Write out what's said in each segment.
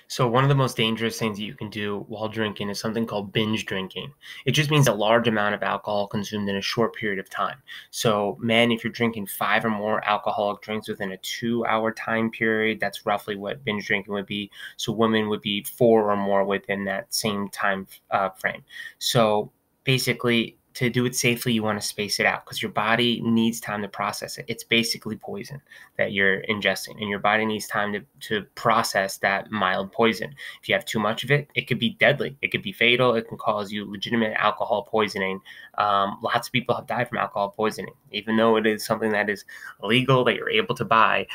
So one of the most dangerous things that you can do while drinking is something called binge drinking. It just means a large amount of alcohol consumed in a short period of time. So men, if you're drinking 5 or more alcoholic drinks within a 2 hour time period, that's roughly what binge drinking would be. So women would be 4 or more within that same time frame. So basically, to do it safely, you want to space it out because your body needs time to process it. It's basically poison that you're ingesting, and your body needs time to process that mild poison. If you have too much of it, it could be deadly. It could be fatal. It can cause you legitimate alcohol poisoning. Lots of people have died from alcohol poisoning, even though it is something that is illegal that you're able to buy.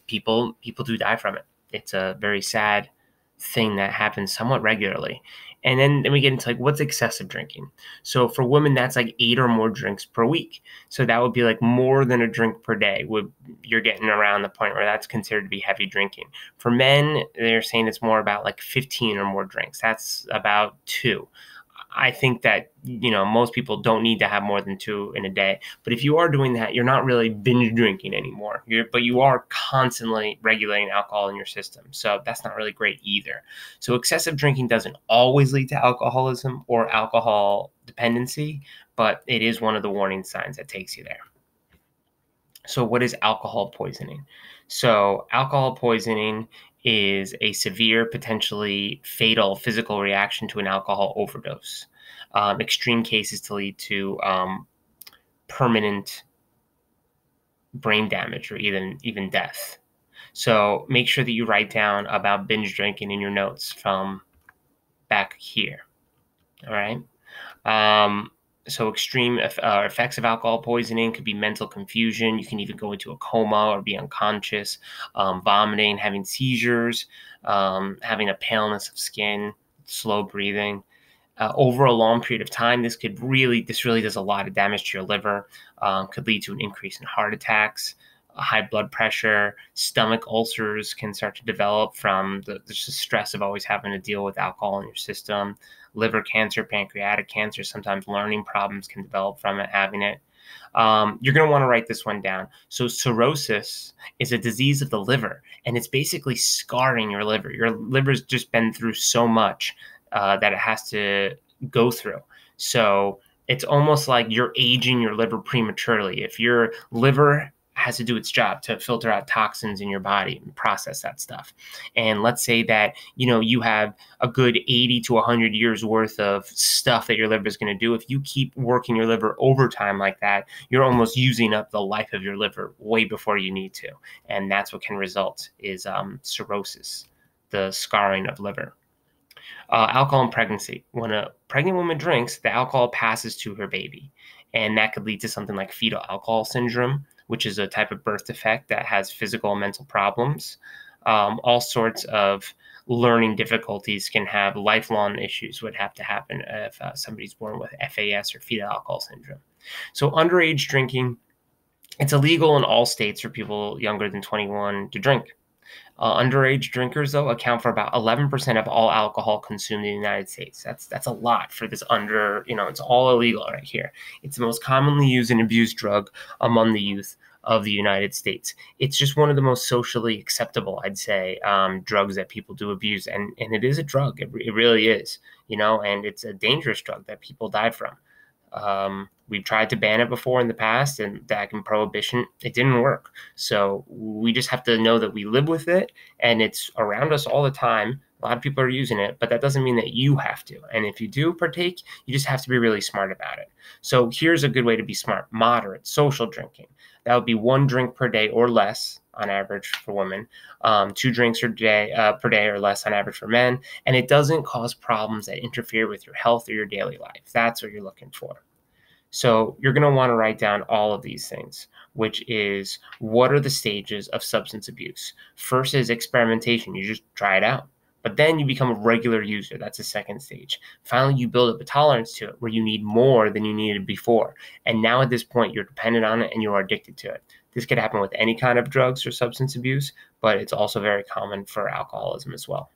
People do die from it. It's a very sad thing that happens somewhat regularly. And then we get into like what's excessive drinking. So for women, that's like 8 or more drinks per week. So that would be like more than a drink per day. You're getting around the point where that's considered to be heavy drinking. For men, they're saying it's more about like 15 or more drinks. That's about two. I think that, most people don't need to have more than two in a day. But if you are doing that, you're not really binge drinking anymore. But you are constantly regulating alcohol in your system. So that's not really great either. So excessive drinking doesn't always lead to alcoholism or alcohol dependency, but it is one of the warning signs that takes you there. So what is alcohol poisoning? So alcohol poisoning is a severe, potentially fatal physical reaction to an alcohol overdose. Extreme cases to lead to permanent brain damage or even death. So make sure that you write down about binge drinking in your notes from back here. All right. So extreme effects of alcohol poisoning could be mental confusion. You can even go into a coma or be unconscious, vomiting, having seizures, having a paleness of skin, slow breathing. Over a long period of time, this really does a lot of damage to your liver. Could lead to an increase in heart attacks, high blood pressure, stomach ulcers can start to develop from the stress of always having to deal with alcohol in your system. Liver cancer, pancreatic cancer, sometimes learning problems can develop from it, having it. You're going to want to write this one down. So cirrhosis is a disease of the liver, and it's basically scarring your liver. Your liver's just been through so much that it has to go through. So it's almost like you're aging your liver prematurely. If your liver has to do its job to filter out toxins in your body and process that stuff. And let's say that, you have a good 80 to 100 years worth of stuff that your liver is going to do. If you keep working your liver overtime like that, you're almost using up the life of your liver way before you need to. And that's what can result is cirrhosis, the scarring of liver. Alcohol and pregnancy. When a pregnant woman drinks, the alcohol passes to her baby. And that could lead to something like fetal alcohol syndrome, which is a type of birth defect that has physical and mental problems. All sorts of learning difficulties can have lifelong issues would have to happen if somebody's born with FAS or fetal alcohol syndrome. So underage drinking, it's illegal in all states for people younger than 21 to drink. Underage drinkers, though, account for about 11% of all alcohol consumed in the United States. That's a lot for this it's all illegal right here. It's the most commonly used and abused drug among the youth of the United States. It's just one of the most socially acceptable, I'd say, drugs that people do abuse. And it is a drug. It really is, and it's a dangerous drug that people die from. We've tried to ban it before in the past, and back in Prohibition, it didn't work. So we just have to know that we live with it, and it's around us all the time. A lot of people are using it, but that doesn't mean that you have to. And if you do partake, you just have to be really smart about it. So here's a good way to be smart: moderate, social drinking. That would be 1 drink per day or less on average for women, 2 drinks per day or less on average for men, and it doesn't cause problems that interfere with your health or your daily life. That's what you're looking for. So you're going to want to write down all of these things, which is what are the stages of substance abuse? First is experimentation. You just try it out. But then you become a regular user. That's the second stage. Finally, you build up a tolerance to it where you need more than you needed before. And now at this point, you're dependent on it and you're addicted to it. This could happen with any kind of drugs or substance abuse, but it's also very common for alcoholism as well.